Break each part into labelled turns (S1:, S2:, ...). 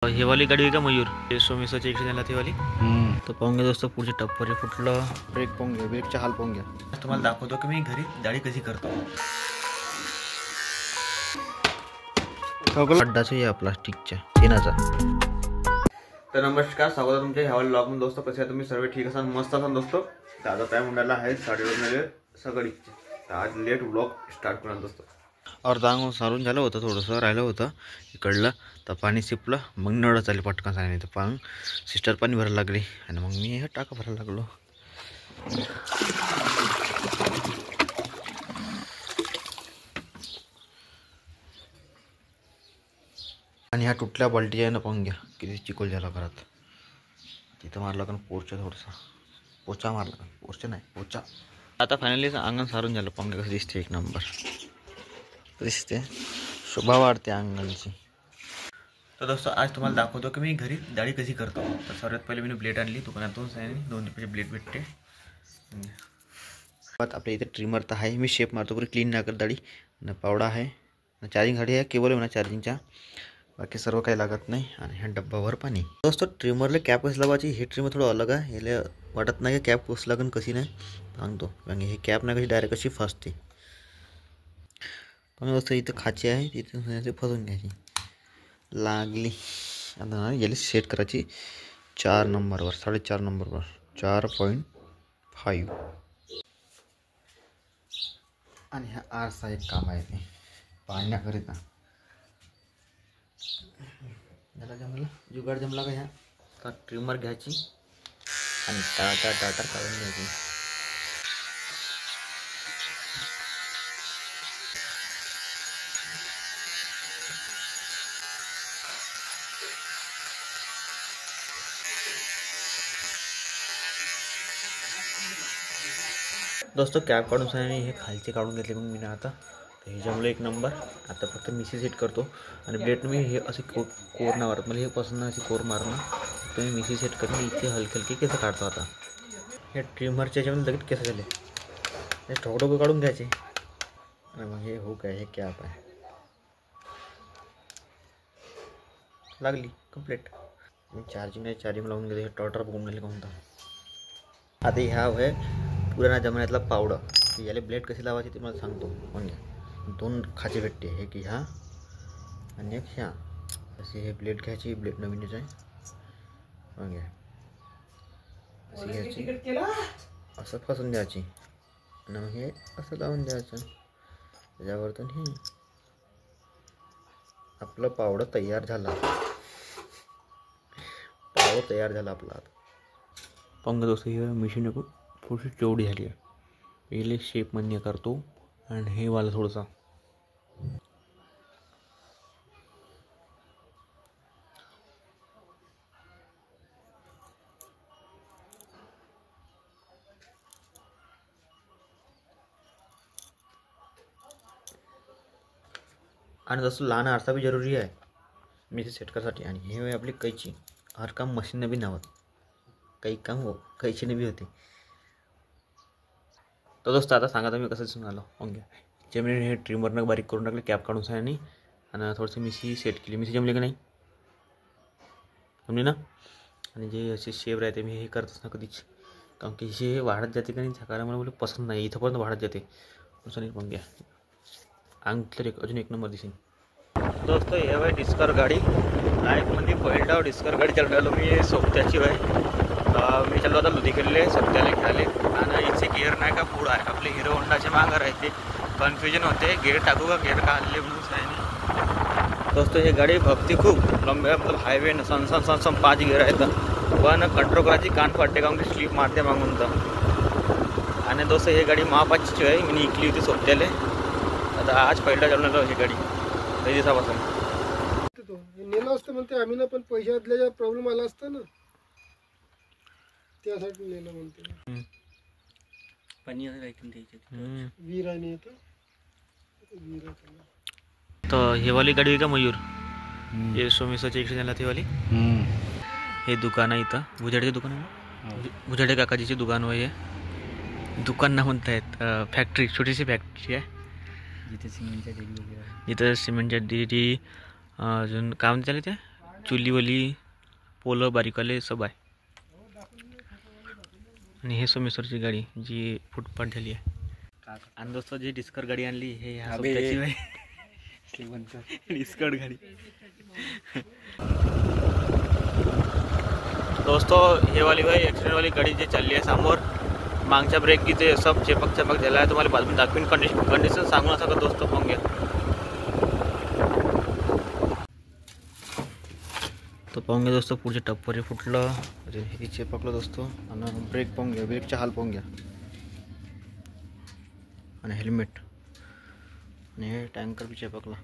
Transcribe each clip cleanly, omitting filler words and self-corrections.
S1: हे वाली गाडी आहे का मयूर? ते सोमेश्वरच्या इकडे झाला ती वाली. तर पाहून घ्या दोस्त, पुढचे टप्पर फुटलं. ब्रेक पाहून घ्या, ब्रेकचा हाल पाहून घ्या. तुम्हाला दाखवतो की मी घरी दाढी कशी करतो. खड्डाच या प्लास्टिकच्या शेणाचा. तर नमस्कार, स्वागत आहे तुमच्या ह्या व्लॉग मध्ये दोस्त. कसे तुम्ही सर्व ठीक असाल, मस्त असाल दोस्त. दादा टाइम मुंडाला आहे 2:30 सकाळी. तर आज लेट व्लॉग स्टार्ट करणार दोस्त. अर्धा सारून झालं होतं, थोडंसं राहिलं होतं इकडलं. तर पाणी शिपलं, मग नळच आले पटकन सांगितलं. तर पाणी सिस्टर पाणी भरायला लागली आणि मग मी हे टाका भरायला लागलो. आणि ह्या तुटल्या बाल्टी आहे ना, पाहून घ्या किती चिखल झाला घरात. तिथं मारला का पोरचा, थोडासा पोचा मारला का, पोरचा नाही पोचा. आता फायनली अंगण सारून झालं. पाहून घ्या कसं दिसते, एक नंबर दिसते, शोभा वाढते अंगणाची. तर दोस्तों आज तुम्हाला दाखवतो की मी घरी दाढी कशी करतो. तर सर्वात पहिले मी ब्लेड आणली दुकानातून, 2 रुपयाचे ब्लेड भेटते. आपल्या इथे ट्रिमर तर आहे, मी शेप मारतो, पुरी क्लीन नाही करत दाढी. न पावडा आहे, न चार्जिंग साठी आहे, केबल आहे म्हणा चार्जिंगच्या, बाकी सर्व काही लागत नाही. आणि ह्या डब्बावर पाणी. दोस्तों ट्रिमरला कॅप कशी लावायची, हे ट्रिमर थोडं अलग आहे. याला वाटत नाही कॅप कशी लागन कशी नाही सांगतो, कारण हे कॅप नाही कशी डायरेक्ट कशी फसते. पण दोस्तों इथं खाची आहे, तिथे फसून घ्यायची लागली. आता याला सेट करायची 4 नंबरवर, 4.5 नंबरवर, 4.5. आणि हा आरसा एक काम आहे ते पाहण्याकरिता. त्याला जमला जुगाड जमला का ह्या. तर ट्रिमर घ्यायची आणि टाटा काढून घ्यायची. दोस्तों कॅप काढून सांगितले, हे खालचे काढून घेतले मग मी ना. आता तर ह्याच्यामुळे एक नंबर. आता फक्त मिशी सेट करतो आणि ब्लेड मी हे असे कोर नाही मारत, मला हे पसंत नाही अशी कोर मारणं. तर मी मिशी सेट करणे इथे हलके केस काढतो. आता हे ट्रिमरच्या ह्याच्यामध्ये लगेच केस झाले, हे ठोकठोकं काढून घ्यायचे. आणि मग हे हो काय, हे कॅप आहे लागली कम्प्लीट. मी चार्जिंग लावून घेते. हे टॉटर बघून गेले कोणता. आता ह्या आहे पुराण्या जमान्यातला पावडर. याला ब्लेड कशी लावायची ते मला सांगतो. मग 2 खाचे भेटते, हे की ह्या आणि एक ह्या. असे हे ब्लेड घ्यायची, ब्लेड नवीनच आहे. मग अशी घ्यायची, असं फसून द्यायची आणि मग हे असं लावून द्यायचं. त्याच्यावरतून हे आपलं पावडर तयार झाला. आपला. आता पाहून दोस्तों हे मशीन थोडीशी चवडी झाली आहे. पहिले शेप मध्ये करतो आणि हे वाला थोडंसं. आणि दोस्तों लहान आरसा भी जरुरी आहे मी ते सेट करायसाठी. आणि हे आपली कैची, हर काम मशीन बी नावत, काही काम हो कैचीने बी होते. तर दोस्त आता सांगा तुम्ही कसं दिसून आलो. मग जमिनी हे ट्रिमरनं बारीक करून टाकले, कॅप काढून सांगितली आणि थोडंसं मिशी सेट केली. मिशी जमली का नाही जमली ना. आणि जे असे शेप राहते मी हे करतच ना कधीच, कारण की हे वाढत जाते का नाही झाकारामुळे मला पसंत नाही. इथंपर्यंत वाढत जाते असं. मग घ्या अंग तर अजून एक नंबर दिसेल. दोस्तों हे आहे डिस्कर गाडी. लाईफमध्ये पहिला डिस्कर गाडी चालवलो मी, सोबत्याची आहे. मी चाललो आता लुधिकेले सोबत्याला खेळाले. आणि इथे गिअर नाही का पुढं आहे, आपले हिरो होंडाच्या मागं राहते. कन्फ्युजन होते गिअर टाकू का गिअर का हल्ले म्हणून आहे. दोस्तों हे गाडी भक्ती खूप लंबे, मतलब हायवे न सन 5 गिअर आहेत. पण कंट्रोल करायची कान फाटते का म्हणजे स्लीप मारते मागून. तर आणि दोस्तों हे गाडी महापाची आहे, मी इकली होती सोबत्याले. आता आज पहिला चालवणार ही गाडी काही दिवसापासून.
S2: नेलं असतं म्हणते आम्ही ना, पण पैशातल्या प्रॉब्लेम आला असता ना, त्यासाठी नेलं म्हणते.
S1: पाणी
S2: वीर आणि
S1: तर हे वाली गाडी आहे का मयूर? हे सोमेश्वरच्या इकडे झाला ती वाली. हे दुकान आहे इथं, भुजाडेचे दुकान आहे. भुजाडे काकाजीचे दुकान आहे. दुकान ना म्हणतायत, फॅक्टरी, छोटीशी फॅक्टरी आहे जिथे सिमेंटच्या डेरी, अजून काय म्हणते त्याला ते चुलीवली पोलं बारीकवाले सब आहे. आणि हे सोमेश्वरची गाडी जी फुटपाथ झाली आहे. आणि दोस्तों जी डिस्कर गाडी आणली हे ह्या सोबत्याची आहे. डिस्कर गाडी दोस्तों हे वाली भाई एक्सिडेंट वाली गाडी जी चालली आहे समोर मागच्या ब्रेक की ते सब चेपक झाला आहे. तुम्हाला बाजून दाखवीन कंडिशन सांगू नका दोस्तों. पाहून घ्या. तो पाहून घ्या दोस्तों पुढच्या टप्परही फुटलं हे चेपकलं दोस्तों. आणि ब्रेक पाहून घ्या ब्रेकचा हाल पाहून घ्या. आणि हेल्मेट आणि हे टँकर बी चेपकला.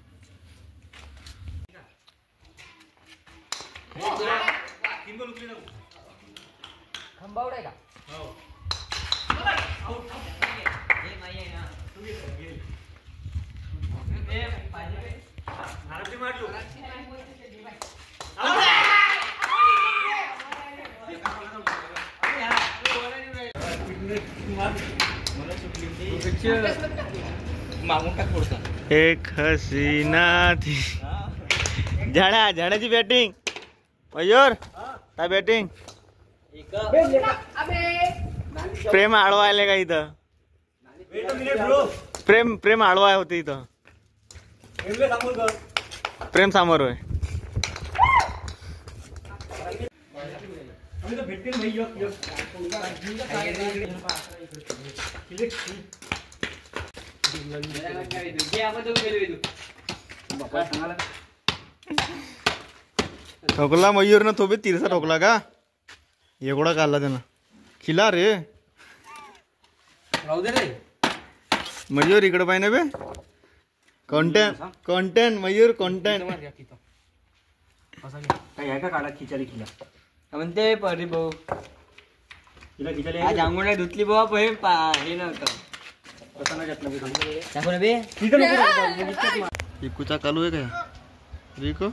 S1: एक हसीना थी झाडाची बॅटिंग मयूर काय बॅटिंग प्रेम आडवायला का इथं प्रेम आडवाय होते इथं प्रेम समोर होय. ठोकला मयूर ना तो बी तिरसा ठोकला का एवढा काढला त्यानं खिला रे मयूर इकडे पाहिजे बे कॉन्टेंट मयूर कॉन्टेंट
S3: काय का काढा खिचारी खिला म्हणते परी भाऊ आज आंघोळ धुतली बाबा हे नव्हतं
S1: रिकूचा चालू आहे काय रिको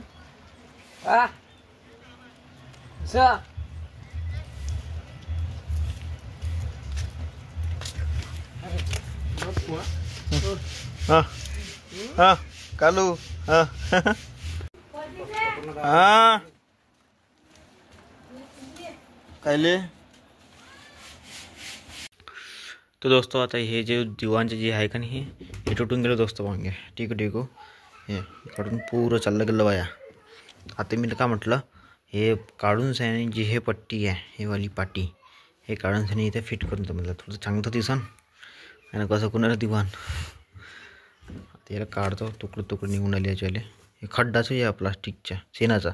S1: हा हा कालू हा हा कायले. तो दोस्तों आता हे जे दिवाणचे जे आहे का नाही हे तुटून गेलं दोस्तों. वांगे ठीक हे काढून पुरं चाललं गेलं बाया. आता मी का म्हटलं हे काढून साने जी हे पट्टी आहे हे वाली पाटी हे काढून साने इथे फिट करून म्हटलं थोडं चांगलं दिसन आणि कसं कुणाला दिवाण याला काढतो तुकडं निघून आले याच्याले. हे खड्डाच या प्लास्टिकच्या शेणाचा.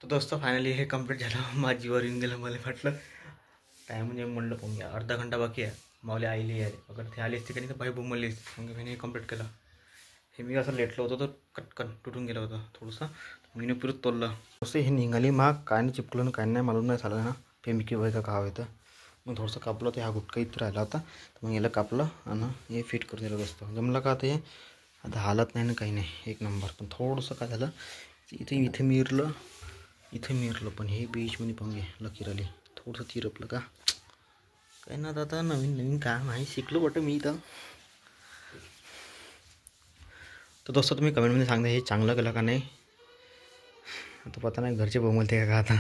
S1: तर दोस्तों फायनली हे कंप्लीट झालं. माझीवर येऊन गेलं. मला वाटलं टाईम म्हणजे म्हणलं पण घ्या अर्धा घंटा बाकी आहे. मावले आईली यायला अगर ते आली असते का नाही तर बाई बोंबली असते. मग मी हे कंप्लीट केलं. हे मी असं लेटलं होतं तर कटकन तुटून गेलं होतं थोडंसं. मी परत तोडलं तसं हे निघाली मग काय नाही चिपकलं काय नाही मालूम नाही झालं ना फेमिकी बाई का खावं येतं. मग थोडंसं कापलं तर हा गुटका इथं राहिला होता तर मग याला कापलं आणि हे फिट करून दिलं दोस्तों. जमलं का ते आता हालत नाही ना काही नाही एक नंबर. पण थोडंसं काय झालं इथे मिरलं पण हे बीचमध्ये पण लकीर आली थोडंसं तिरपलं का काही ना आता नवीन काम आहे शिकलो बट मी इथं. तर दोस्तों तुम्ही कमेंटमध्ये सांगता हे चांगलं केलं का नाही. आता पता नाही घरचे बोंबलते का आता.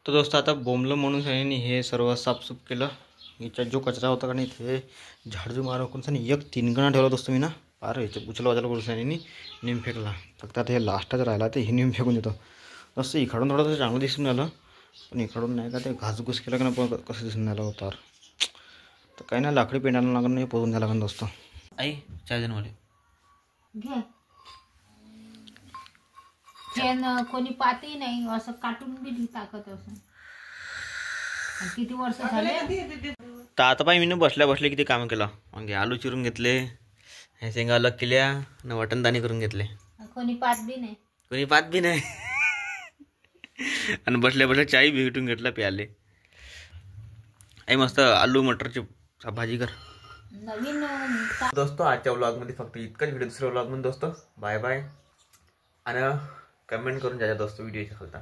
S1: तर दोस्तों आता बोंबलं म्हणून सनी हे सर्व साफसूफ केलं. याच्यात जो कचरा होता का नाही ते झाडझूड मारून सनी एक 3 गणा ठेवला दोस्तों मी ना पार याच्या उचला वाजायला करून सनी नेम फेकला. फक्त आता हे लास्टाचं राहिला ते हे नेम फेकून देतो. तसं इकडून थोडंसं चांगलं दिसून आलं पण इकडून नाही का ते घासघूस केलं का ना पण कसं दिसून आलं होतं. तर काही नाही लाकडी पेंडायला लागून नाही पोजून द्यायला लागून दोस्तों. आई 4 जणवाले
S4: घे चेन कोणी पातही नाही असं काटून बी टाकत असं. किती वर्ष झाले
S1: तर आता पाय मी बसल्या किती कामं केलं. मग आलू चिरून घेतले हे शेंगा अलग केल्या न वाटणदाणी करून घेतले.
S4: कोणी पात बी नाही
S1: आणि बसल्या चाय बी भेटून घेतला प्याले. आई मस्त आलू मटरची भाजी कर
S4: नवीन.
S1: दोस्तों आजच्या व्लॉगमध्ये फक्त इतकंच. व्हिडिओ दुसऱ्या व्लॉगमध्ये दोस्तों बाय बाय आणि कमेंट करून जायचा दोस्तों व्हिडिओच्या खालता.